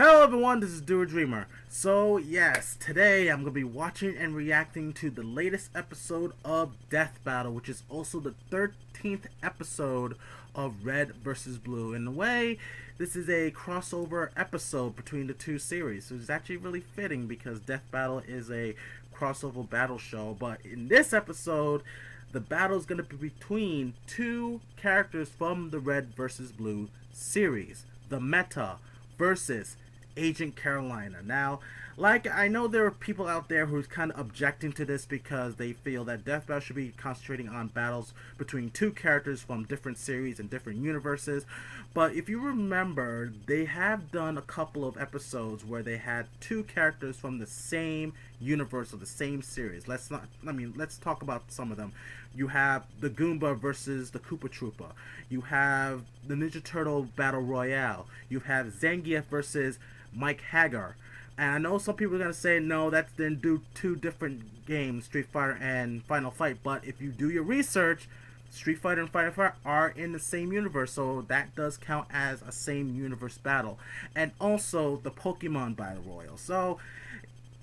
Hello everyone, this is Do a Dreamer. So yes, today I'm going to be watching and reacting to the latest episode of Death Battle, which is also the 13th episode of Red vs. Blue. In a way, this is a crossover episode between the two series, so it's actually really fitting because Death Battle is a crossover battle show, but in this episode, the battle is going to be between two characters from the Red vs. Blue series, the Meta versus Agent Carolina. Now, I know there are people out there who's kind of objecting to this because they feel that Death Battle should be concentrating on battles between two characters from different series and different universes. But if you remember, they have done a couple of episodes where they had two characters from the same universe or the same series. Let's talk about some of them. You have the Goomba versus the Koopa Troopa. You have the Ninja Turtle Battle Royale. You have Zangief versus Mike Haggar. And I know some people are going to say, no, that's then two different games, Street Fighter and Final Fight. But if you do your research, Street Fighter and Final Fight are in the same universe, so that does count as a same universe battle. And also the Pokemon Battle Royale. So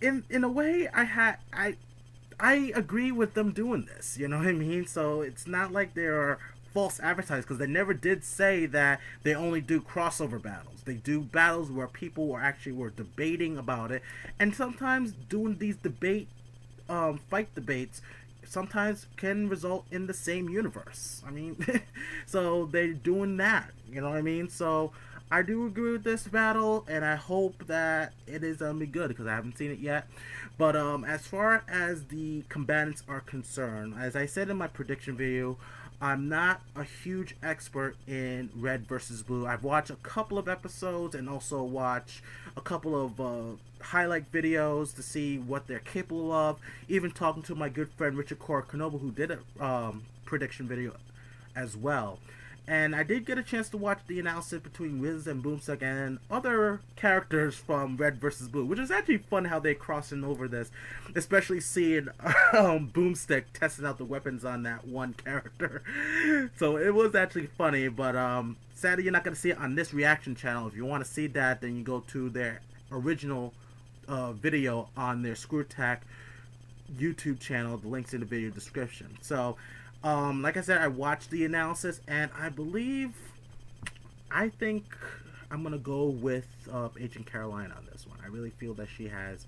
in a way, I agree with them doing this, you know what I mean? So it's not like they're false advertising, because they never did say that they only do crossover battles. They do battles where people were debating about it, and sometimes doing these fight debates sometimes can result in the same universe. I mean, so they're doing that, you know what I mean? So I do agree with this battle, and I hope that it is gonna be good because I haven't seen it yet. But as far as the combatants are concerned, as I said in my prediction video, I'm not a huge expert in Red vs. Blue. I've watched a couple of episodes and also watched a couple of highlight videos to see what they're capable of. Even talking to my good friend Richard Kanoba, who did a prediction video as well. And I did get a chance to watch the analysis between Wiz and Boomstick and other characters from Red vs. Blue, which is actually fun how they're crossing over this, especially seeing Boomstick testing out the weapons on that one character. So it was actually funny, but sadly you're not going to see it on this reaction channel. If you want to see that, then you go to their original video on their ScrewAttack YouTube channel. The link's in the video description. So like I said, I watched the analysis, and I think I'm gonna go with Agent Carolina on this one. I really feel that she has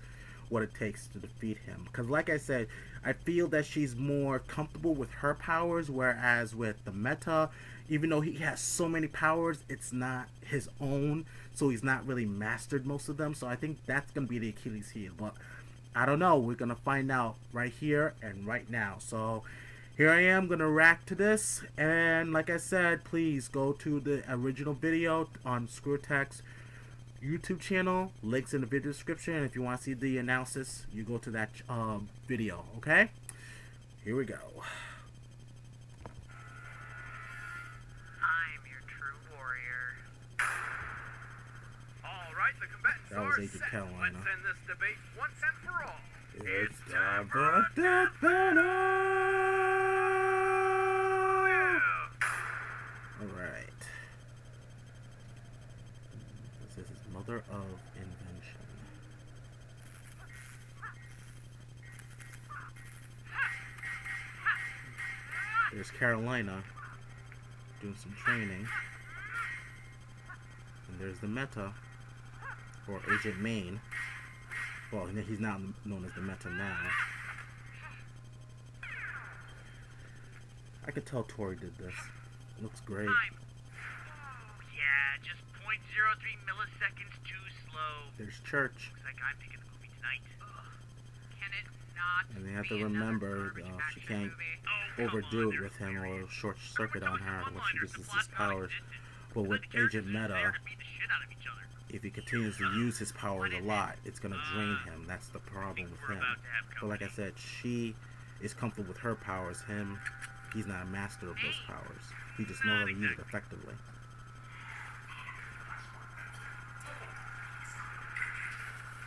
what it takes to defeat him, because like I said, I feel that she's more comfortable with her powers, whereas with the Meta, even though he has so many powers, it's not his own, so he's not really mastered most of them. So I think that's gonna be the Achilles heel, but I don't know. We're gonna find out right here and right now. So here I am going to react to this, and like I said, please go to the original video on ScrewAttack's YouTube channel. Links in the video description, and if you want to see the analysis, you go to that video, okay? Here we go. I'm your true warrior. Alright, the combatants That was are Agent set. Carolina. Let's end this debate once and for all. It's time for a death battle! Alright. This is Mother of Invention. There's Carolina doing some training. And there's the Meta, or Agent Main. Well, he's now known as the Meta now. I could tell Tori did this. It looks great. Oh, yeah, just 0.03 milliseconds too slow. There's Church. Looks like I'm picking the movie tonight. Can it not? And they have to remember she can't overdo it with him, or it'll short circuit on her when she uses his powers. But with Agent Meta, if he continues to use his powers a lot, it's going to drain him. That's the problem with him. But like I said, she is comfortable with her powers. He's not a master of those powers. He just knows how to use it effectively.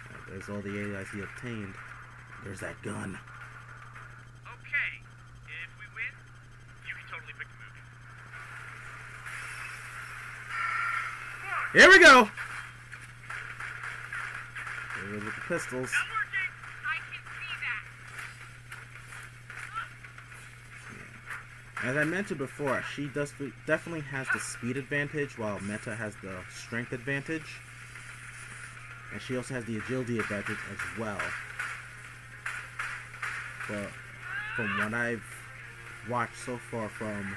Right, there's all the AIs he obtained. There's that gun. Okay, if we win, you can totally pick the movie. Here we go! With the pistols. Not working. I can see that. As I mentioned before, she definitely has the speed advantage, while Meta has the strength advantage. And she also has the agility advantage as well. But from what I've watched so far from...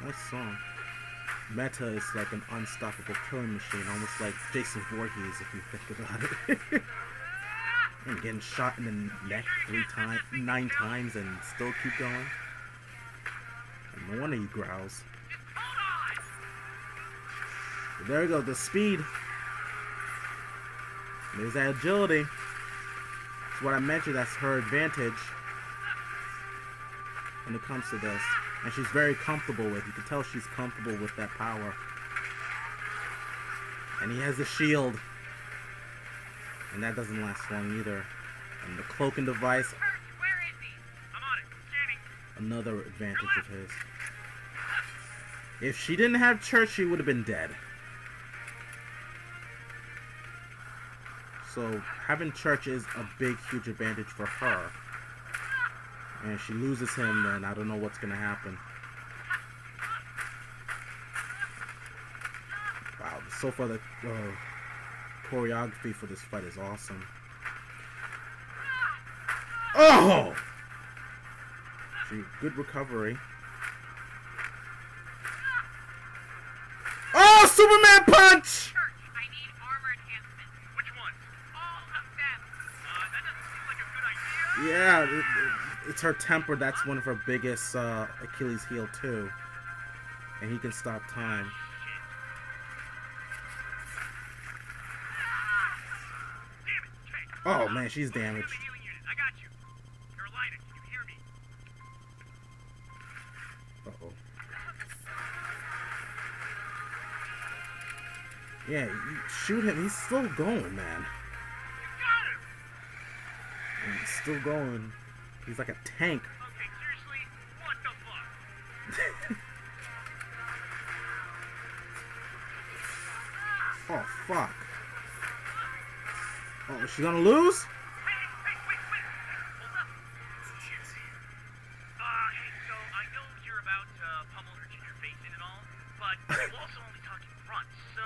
Nice song. Meta is like an unstoppable killing machine, almost like Jason Voorhees if you think about it. And getting shot in the neck 9 times and still keep going. And no wonder he growls. But there we go, the speed. There's that agility. That's what I mentioned, that's her advantage when it comes to this. And she's very comfortable with. You can tell she's comfortable with that power. And he has the shield. And that doesn't last long either. And the cloaking device. Where is he? I'm on it. Scanning. Another advantage of his. If she didn't have Church, she would have been dead. So having Church is a big, huge advantage for her. And if she loses him, then I don't know what's going to happen. Wow, so far the choreography for this fight is awesome. Oh! Good recovery. Oh, Superman punch! Church, I need armor enhancement. Which ones? All of them. That doesn't seem like a good idea. Yeah, it's her temper. That's one of her biggest Achilles heel too. And he can stop time. Damn it, Jake. Oh man, she's Move to damaged. the healing unit. I got you. Carolina, can you hear me? Uh-oh. Yeah, you shoot him. He's still going, man. Got him. And he's still going. He's like a tank. Okay, seriously, what the fuck? Oh, fuck. Oh, is she gonna lose? Hey, wait. Hold up. Hey, so I know you're about to pummel her ginger face in and all, but you also only talk in front, so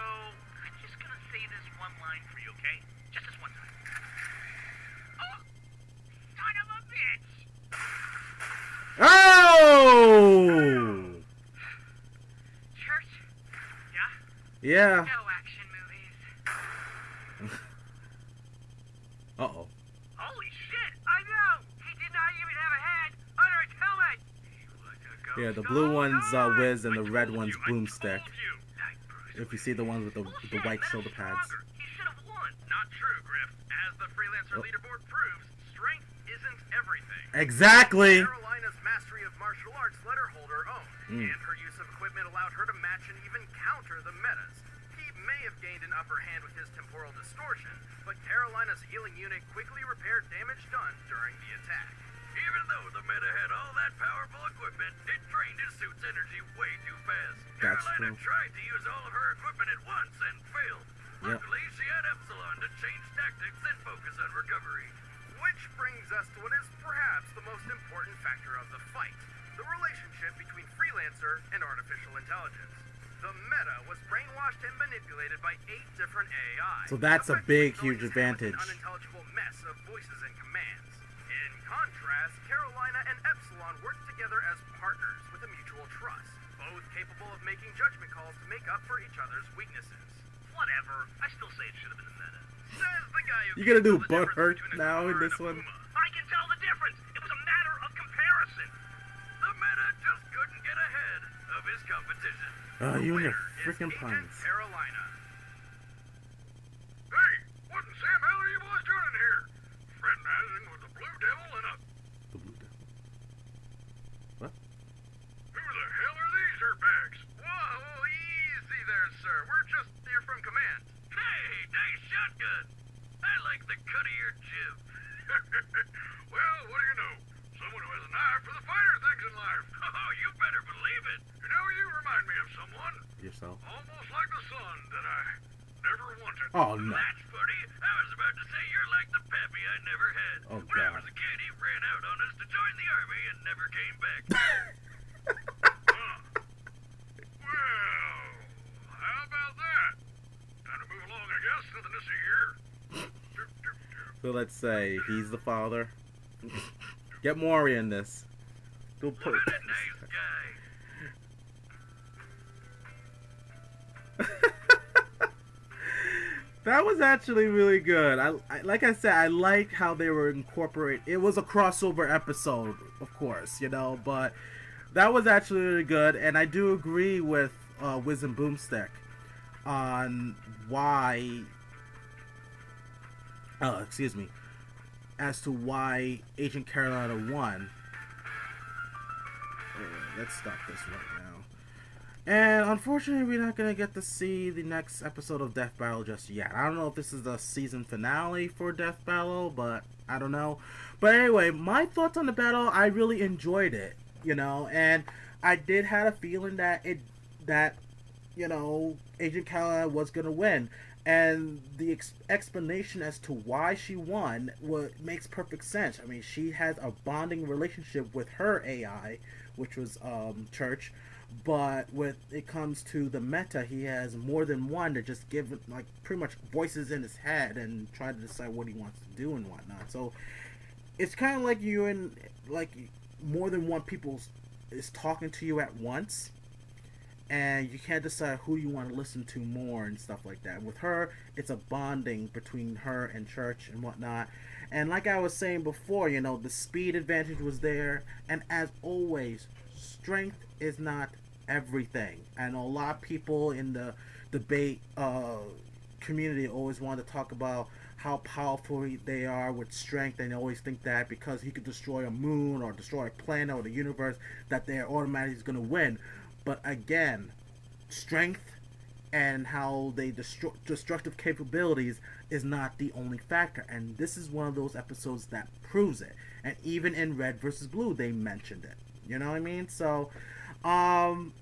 I'm just gonna say this one line for you, okay? Just this one time. Oh, son of a bitch. Oh! Church, Yeah. no action movies. Uh-oh. Holy shit! I know. He did not even have a head under his helmet. Yeah, the blue one's whiz and the red one's I boomstick. told you. If you see the ones with the white shoulder pads. He should have won. Not true, Griff. As the freelancer leaderboard proves, strength isn't everything. Exactly! Carolina's mastery of martial arts let her hold her own, and her use of equipment allowed her to match and even counter the metas. He may have gained an upper hand with his temporal distortion, but Carolina's healing unit quickly repaired damage done during the attack. Even though the meta had all that powerful equipment, it drained his suit's energy way too fast. That's Carolina true. tried to use all of her equipment at once and failed. Yep. Luckily, she had Epsilon to change tactics and focus on recovery. Which brings us to what is perhaps the most important factor of the fight, the relationship between Freelancer and artificial intelligence. The meta was brainwashed and manipulated by 8 different AI. So that's a big, effectively huge throwing us advantage. An unintelligible mess of voices and commands. In contrast, Carolina and Epsilon worked together as partners with a mutual trust, both capable of making judgment calls to make up for each other's weaknesses. Whatever. I still say it should have been the meta. Says the guy who You gonna can't do tell the difference butthurt between a now in car and this a one? Puma. I can tell the difference. It was a matter of comparison. The meta just couldn't get ahead of his competition. Oh, you and your Winner is freaking Agent puns. Carolina. Hey, what in Sam hell are you boys doing in here? Fraternizing with the Blue Devil and a... The blue devil. What? Who the hell are these dirtbags? Whoa, easy there, sir. We're just here from command. Hey, nice shotgun. I like the cut of your jib. Well, what do you know? Someone who has a knife for the finer things in life. Oh, you better believe it. You know, you remind me of someone. Yourself. Almost like the son that I never wanted. Oh, no. That's I never had. Oh, When I God. was a kid, he ran out on us to join the army and never came back. Well, how about that? Time to move along, I guess. Nothing to see here. So let's say he's the father. Get Maury in this. Go put. What a nice guy. That was actually really good. I like I said, I like how they were incorporate. It was a crossover episode, of course, you know, but that was actually really good. And I do agree with Wiz and Boomstick on why. Excuse me, as to why Agent Carolina won. Let's stop this right now. And unfortunately, we're not going to get to see the next episode of Death Battle just yet. I don't know if this is the season finale for Death Battle, but I don't know. But anyway, my thoughts on the battle, I really enjoyed it, you know, and I did have a feeling that Agent Carolina was going to win. And the explanation as to why she won makes perfect sense. I mean, she has a bonding relationship with her AI, which was Church. But when it comes to the meta, he has more than one that just give like pretty much voices in his head and try to decide what he wants to do and whatnot. So it's kind of like you and like more than one people is talking to you at once, and you can't decide who you want to listen to more and stuff like that. With her, it's a bonding between her and Church and whatnot. And like I was saying before, you know, the speed advantage was there, and as always, strength is not everything. I know a lot of people in the debate community always want to talk about how powerful they are with strength, and they always think that because he could destroy a moon or destroy a planet or the universe that they're automatically going to win. But again, strength and how they destructive capabilities is not the only factor, and this is one of those episodes that proves it. And even in Red versus Blue, they mentioned it. You know what I mean? So,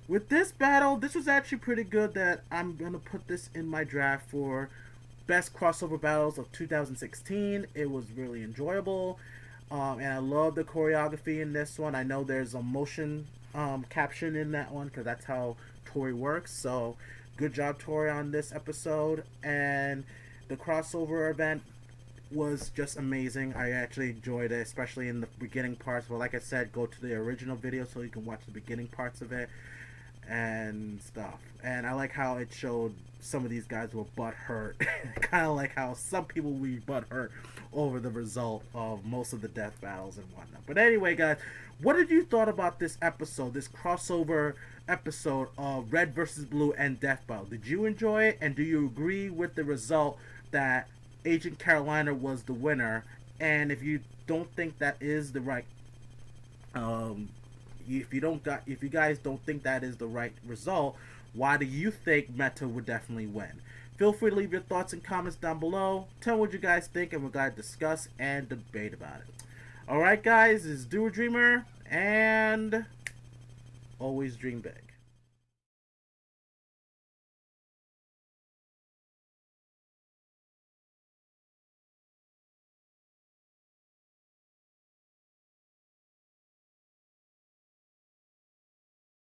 with this battle, this was actually pretty good. That I'm gonna put this in my draft for best crossover battles of 2016. It was really enjoyable, and I love the choreography in this one. I know there's a motion caption in that one because that's how Tori works. So, good job, Tori, on this episode. And the crossover event was just amazing. I actually enjoyed it, especially in the beginning parts. But like I said, go to the original video so you can watch the beginning parts of it and stuff. And I like how it showed some of these guys were butt hurt. Kind of like how some people will be butt hurt over the result of most of the death battles and whatnot. But anyway, guys, what did you thought about this episode, this crossover episode of Red versus Blue and Death Battle? Did you enjoy it? And do you agree with the result that Agent Carolina was the winner? And if you don't think that is the right, if you guys don't think that is the right result, why do you think Meta would definitely win? Feel free to leave your thoughts and comments down below. Tell me what you guys think, and we're going to discuss and debate about it. Alright guys, this is Do a Dreamer, and always dream big.